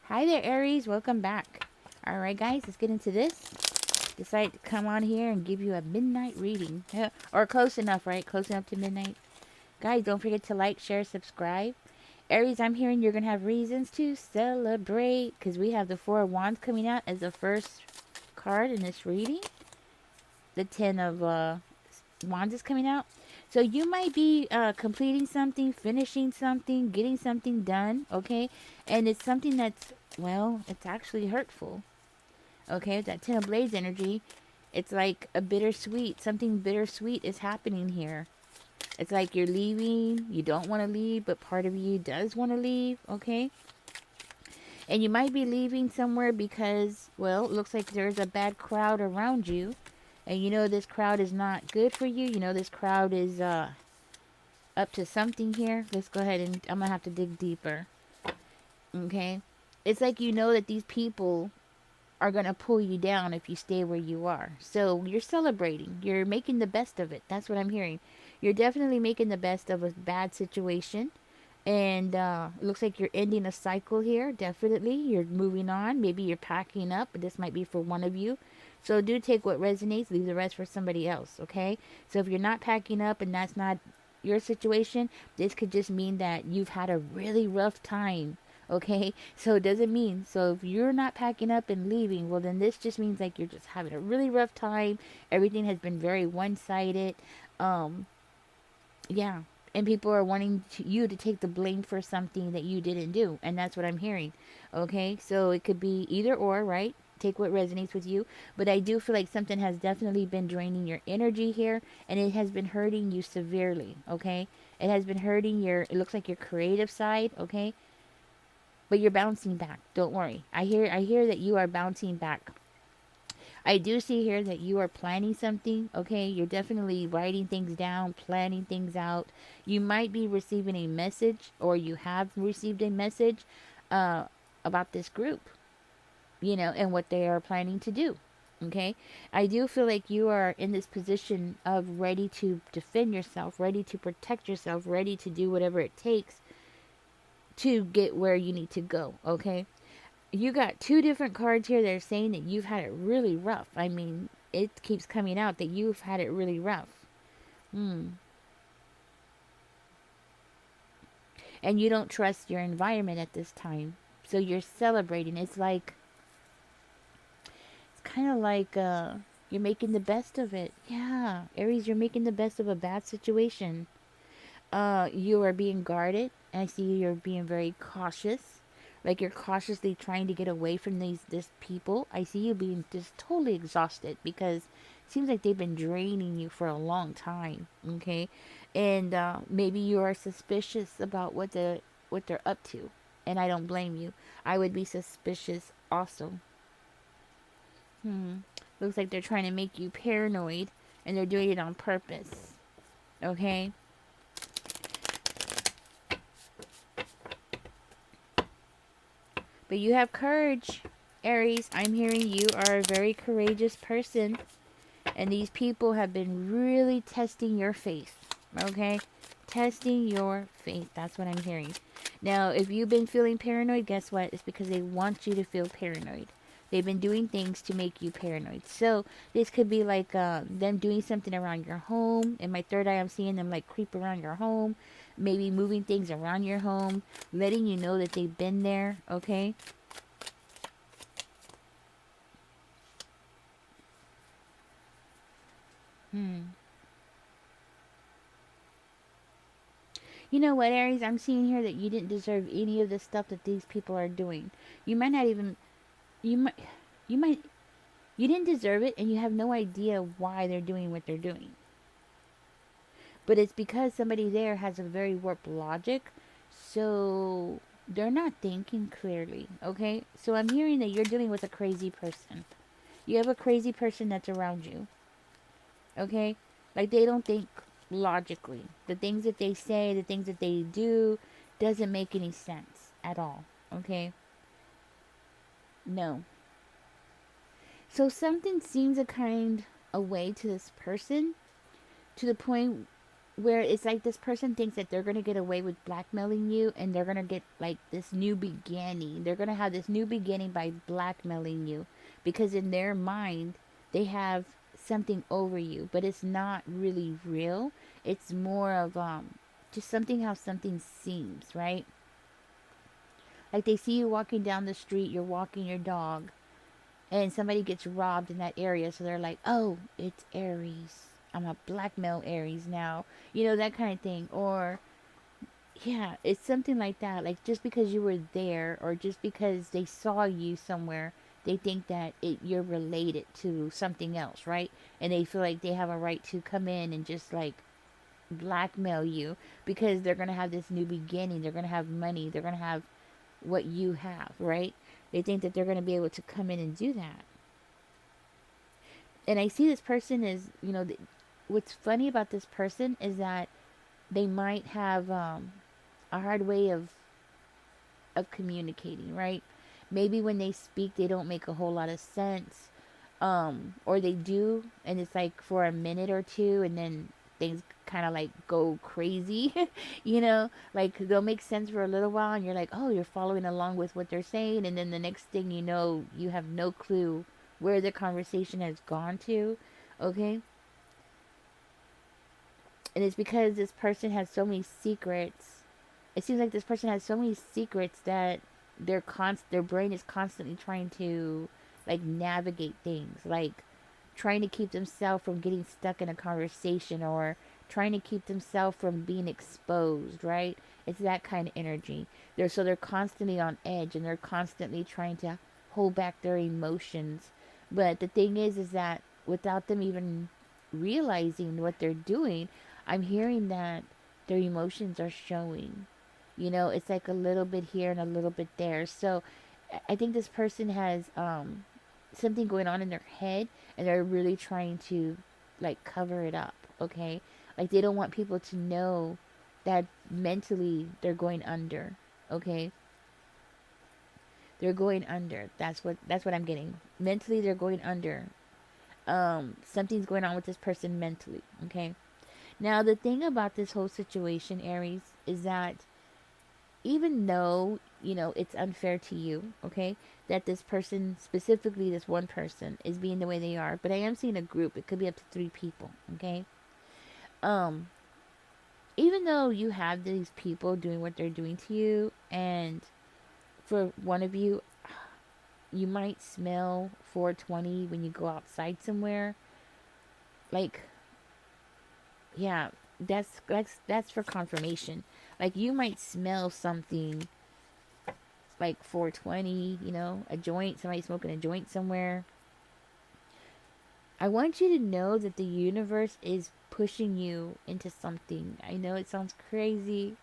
Hi there, Aries. Welcome back. All right, guys, let's get into this. Decided to come on here and give you a midnight reading. Or close enough, right? Close enough to midnight. Guys, don't forget to like, share, subscribe. Aries, I'm hearing you're going to have reasons to celebrate because we have the Four of Wands coming out as the first card in this reading. The Ten of Wands is coming out. So you might be completing something, finishing something, getting something done, okay? And it's something that's, well, it's actually hurtful, okay? That Ten of Blades energy, it's like a bittersweet. Something bittersweet is happening here. It's like you're leaving, you don't want to leave, but part of you does want to leave, okay? And you might be leaving somewhere because, well, it looks like there's a bad crowd around you. And you know this crowd is not good for you. You know this crowd is up to something here. Let's go ahead and I'm going to have to dig deeper. Okay? It's like you know that these people are going to pull you down if you stay where you are. So you're celebrating. You're making the best of it. That's what I'm hearing. You're definitely making the best of a bad situation. And it looks like you're ending a cycle here. Definitely. You're moving on. Maybe you're packing up. But this might be for one of you. So do take what resonates. Leave the rest for somebody else. Okay? So if you're not packing up and that's not your situation, this could just mean that you've had a really rough time. Okay? So it doesn't mean, so if you're not packing up and leaving, well, then this just means like you're just having a really rough time. Everything has been very one sided. Um, yeah. And people are wanting you to take the blame for something that you didn't do. And that's what I'm hearing. Okay? So it could be either or, right? Take what resonates with you. But I do feel like something has definitely been draining your energy here. And it has been hurting you severely. Okay? It has been hurting your, it looks like your creative side. Okay? But you're bouncing back. Don't worry. I hear that you are bouncing back. I do see here that you are planning something, okay? You're definitely writing things down, planning things out. You might be receiving a message or you have received a message uh about this group, and what they are planning to do. Okay? I do feel like you are in this position of ready to defend yourself, ready to protect yourself, ready to do whatever it takes to get where you need to go, okay? You got two different cards here that are saying that you've had it really rough. I mean, it keeps coming out that you've had it really rough. Hmm. And you don't trust your environment at this time. So you're celebrating. It's kind of like you're making the best of it. Yeah, Aries, you're making the best of a bad situation. You are being guarded. I see you're being very cautious. Like you're cautiously trying to get away from this people. I see you being just totally exhausted because it seems like they've been draining you for a long time. Okay, and maybe you are suspicious about what they're up to, and I don't blame you. I would be suspicious also. Hmm. Looks like they're trying to make you paranoid, and they're doing it on purpose. Okay. But you have courage, Aries. I'm hearing you are a very courageous person. And these people have been really testing your faith. Okay? Testing your faith. That's what I'm hearing. Now, if you've been feeling paranoid, guess what? It's because they want you to feel paranoid. They've been doing things to make you paranoid. So, this could be like them doing something around your home. In my third eye, I'm seeing them like creep around your home. Maybe moving things around your home. Letting you know that they've been there. Okay? Hmm. You know what, Aries? I'm seeing here that you didn't deserve any of the stuff that these people are doing. You might not even you might you might you didn't deserve it and you have no idea why they're doing what they're doing. But it's because somebody there has a very warped logic, so they're not thinking clearly, okay? So I'm hearing that you're dealing with a crazy person. You have a crazy person that's around you, okay? Like they don't think logically. The things that they say, the things that they do doesn't make any sense at all, okay? No. So something seems a kind of way to this person to the point where it's like this person thinks that they're gonna get away with blackmailing you, and they're gonna get like this new beginning. They're gonna have this new beginning by blackmailing you, because in their mind they have something over you, but it's not really real. It's more of just something, how something seems, right? Like they see you walking down the street, you're walking your dog, and somebody gets robbed in that area, so they're like, oh, it's Aries, I'm a blackmail Aries now, that kind of thing. Or yeah, it's something like that. Like just because you were there, or just because they saw you somewhere, they think that you're related to something else, right? And they feel like they have a right to come in and just like blackmail you, because they're gonna have this new beginning, they're gonna have money, they're gonna have what you have, right? They think that they're gonna be able to come in and do that. And I see this person is, what's funny about this person is that they might have a hard way of communicating, right? Maybe when they speak, they don't make a whole lot of sense, or they do, and it's like for a minute or two, and then things kind of like go crazy, like they'll make sense for a little while, and you're like, oh, you're following along with what they're saying, and then the next thing you know, you have no clue where the conversation has gone to, okay? And it's because this person has so many secrets. It seems like this person has so many secrets that their brain is constantly trying to like navigate things, like trying to keep themselves from getting stuck in a conversation, or trying to keep themselves from being exposed, right? It's that kind of energy. They're constantly on edge, and they're constantly trying to hold back their emotions. But the thing is that without them even realizing what they're doing, I'm hearing that their emotions are showing. It's like a little bit here and a little bit there. So I think this person has something going on in their head, and they're really trying to like cover it up, okay? Like they don't want people to know that mentally they're going under, okay? They're going under. That's what I'm getting. Mentally they're going under. Something's going on with this person mentally, okay? Now the thing about this whole situation, Aries, is that even though it's unfair to you, okay, that this person, specifically this one person, is being the way they are, but I am seeing a group. It could be up to 3 people, okay. um Even though you have these people doing what they're doing to you, and for one of you, you might smell 420 when you go outside somewhere, like, yeah, that's for confirmation. Like you might smell something like 420, a joint, somebody smoking a joint somewhere. I want you to know that the universe is pushing you into something. I know it sounds crazy,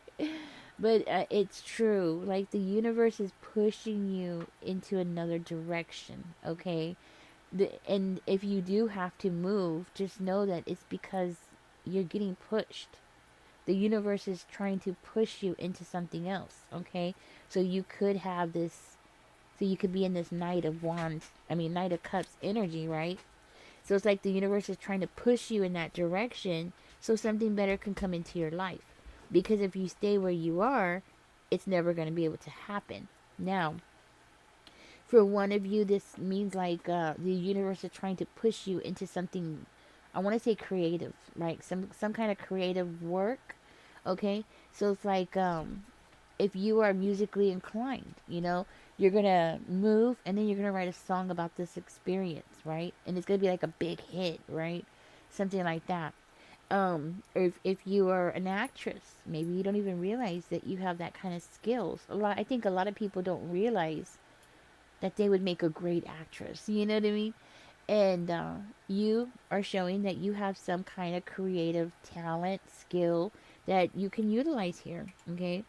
but it's true. Like the universe is pushing you into another direction, okay? And if you do have to move, just know that it's because you're getting pushed. The universe is trying to push you into something else, okay? So you could have this, so you could be in this Knight of Cups energy, right? So it's like the universe is trying to push you in that direction so something better can come into your life. Because if you stay where you are, it's never going to be able to happen. Now, for one of you, this means like the universe is trying to push you into something, I want to say creative, right? Some kind of creative work, okay? So it's like if you are musically inclined, you're gonna move, and then you're gonna write a song about this experience, right? And it's gonna be like a big hit, right? Something like that. Or if you are an actress, maybe you don't even realize that you have that kind of skills. I think a lot of people don't realize that they would make a great actress. You know what I mean? And you are showing that you have some kind of creative talent, skill that you can utilize here. Okay,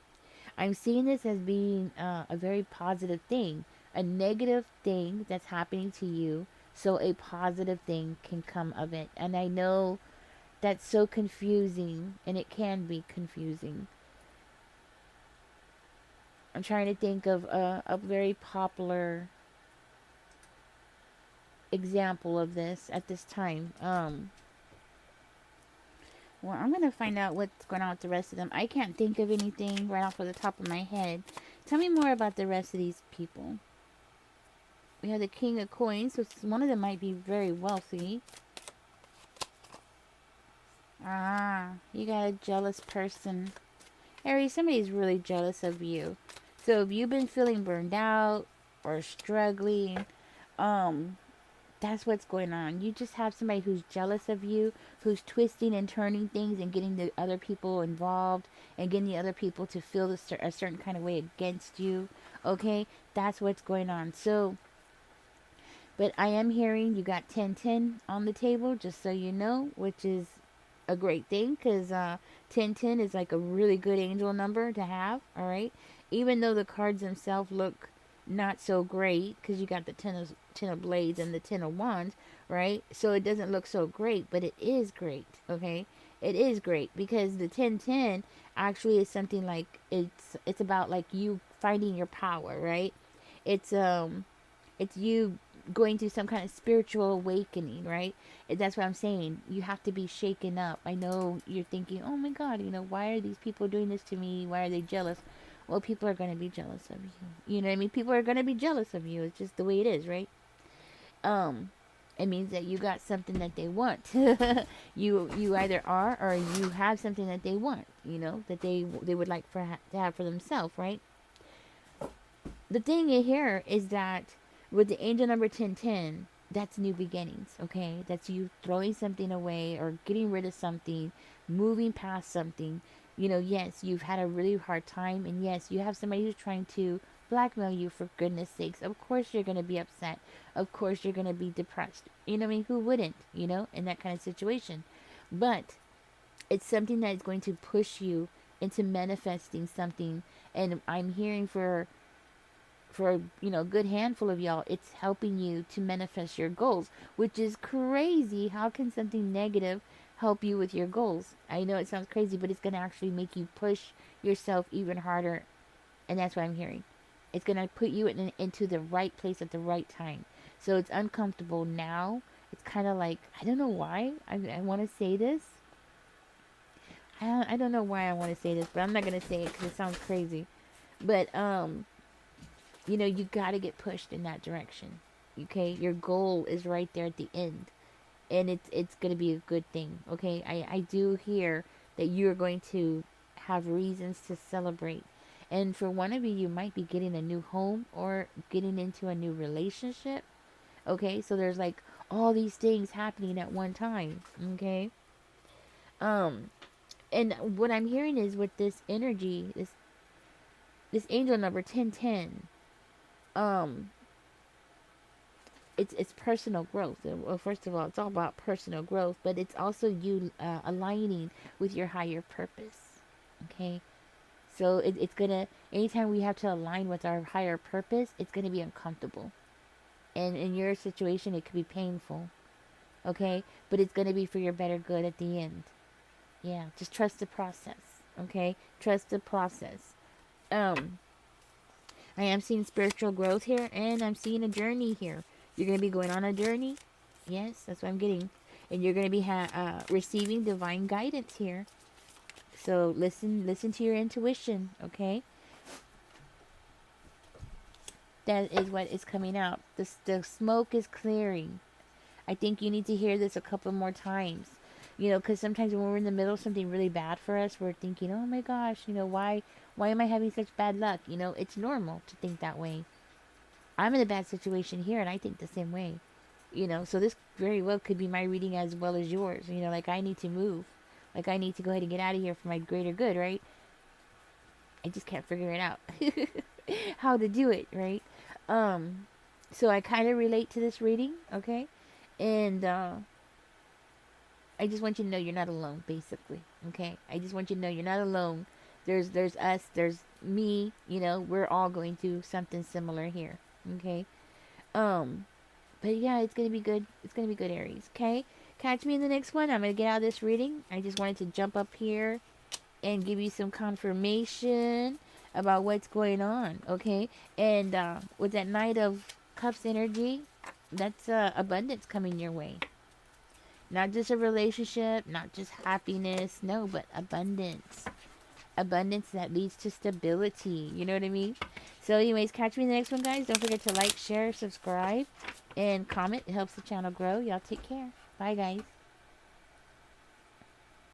I'm seeing this as being a very positive thing, a negative thing that's happening to you, so a positive thing can come of it. And I know that's so confusing, and it can be confusing. I'm trying to think of a very popular example of this at this time. Well, I'm going to find out what's going on with the rest of them. I can't think of anything right off of the top of my head. Tell me more about the rest of these people. We have the King of Coins, so one of them might be very wealthy. Ah, you got a jealous person. Aries, somebody's really jealous of you. So if you've been feeling burned out or struggling, um, that's what's going on. You just have somebody who's jealous of you, who's twisting and turning things and getting the other people involved and getting the other people to feel a certain kind of way against you. Okay, that's what's going on. So, but I am hearing you got 1010 on the table, just so you know, which is a great thing because 1010 is like a really good angel number to have. All right, even though the cards themselves look not so great because you got the ten of blades and the 10 of wands, right? So it doesn't look so great, but it is great. Okay, it is great because the 1010 actually is something like it's about like you finding your power, right? It's it's you going through some kind of spiritual awakening, right? That's what I'm saying. You have to be shaken up. I know you're thinking, oh my God, why are these people doing this to me? Why are they jealous? Well, people are going to be jealous of you. You know what I mean? People are going to be jealous of you. It's just the way it is, right? Um, it means that you got something that they want. You either are or you have something that they want. That they would like to have for themselves, right? The thing here is that with the angel number 1010, that's new beginnings, okay? That's you throwing something away or getting rid of something, moving past something. Yes, you've had a really hard time, and yes, you have somebody who's trying to blackmail you, for goodness sakes. Of course you're going to be upset. Of course you're going to be depressed. You know what I mean? Who wouldn't, in that kind of situation? But it's something that is going to push you into manifesting something. And I'm hearing for a good handful of y'all, it's helping you to manifest your goals, which is crazy. How can something negative help you with your goals? I know it sounds crazy, but it's going to actually make you push yourself even harder, and that's what I'm hearing. It's going to put you into the right place at the right time. So it's uncomfortable now. It's kind of like, I don't know why I want to say this. I don't know why I want to say this, but I'm not going to say it because it sounds crazy. But you got to get pushed in that direction. Okay, your goal is right there at the end, and it's going to be a good thing. Okay, I do hear that you're going to have reasons to celebrate. And for one of you, you might be getting a new home or getting into a new relationship. Okay, so there's like all these things happening at one time. Okay, um and what I'm hearing is with this energy, this angel number 1010, um it's personal growth. Well, first of all, it's all about personal growth, but it's also you aligning with your higher purpose. Okay, so it's gonna, anytime we have to align with our higher purpose, it's gonna be uncomfortable, and in your situation it could be painful. Okay, but it's gonna be for your better good at the end. Yeah, just trust the process. Okay, trust the process. um I am seeing spiritual growth here, and I'm seeing a journey here. You're going to be going on a journey. Yes, that's what I'm getting. And you're going to be receiving divine guidance here. So listen to your intuition, okay? That is what is coming out. The smoke is clearing. I think you need to hear this a couple more times. Because sometimes when we're in the middle of something really bad for us, we're thinking, oh my gosh, why am I having such bad luck? It's normal to think that way. I'm in a bad situation here, and I think the same way. So this very well could be my reading as well as yours. Like I need to move. Like I need to go ahead and get out of here for my greater good, right? I just can't figure it out. How to do it, right? Um, so I kind of relate to this reading, okay? And I just want you to know you're not alone, basically, okay? I just want you to know you're not alone. There's us, there's me, we're all going through something similar here, okay? Um, but yeah, it's gonna be good. It's gonna be good, Aries. Okay, catch me in the next one. I'm gonna get out of this reading. I just wanted to jump up here and give you some confirmation about what's going on. Okay, and with that Knight of Cups energy, that's abundance coming your way. Not just a relationship, not just happiness, no, but abundance. Abundance that leads to stability. You know what I mean? So, anyways, catch me in the next one, guys. Don't forget to like, share, subscribe, and comment. It helps the channel grow. Y'all take care. Bye, guys.